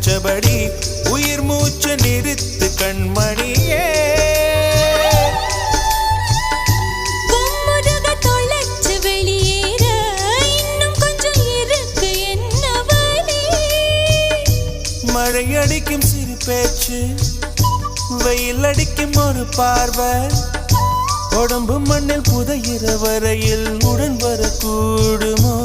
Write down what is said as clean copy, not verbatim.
நினைச்சபடி உயிர் மூச்சு நிறுத்து கண்மணியே. மழை அடிக்கும் சிறு பேச்சு, வெயில் அடிக்கும் ஒரு பார்வை, உடம்பு மண்ணில் புதையிற வரையில் உடன் வரக்கூடுமோ?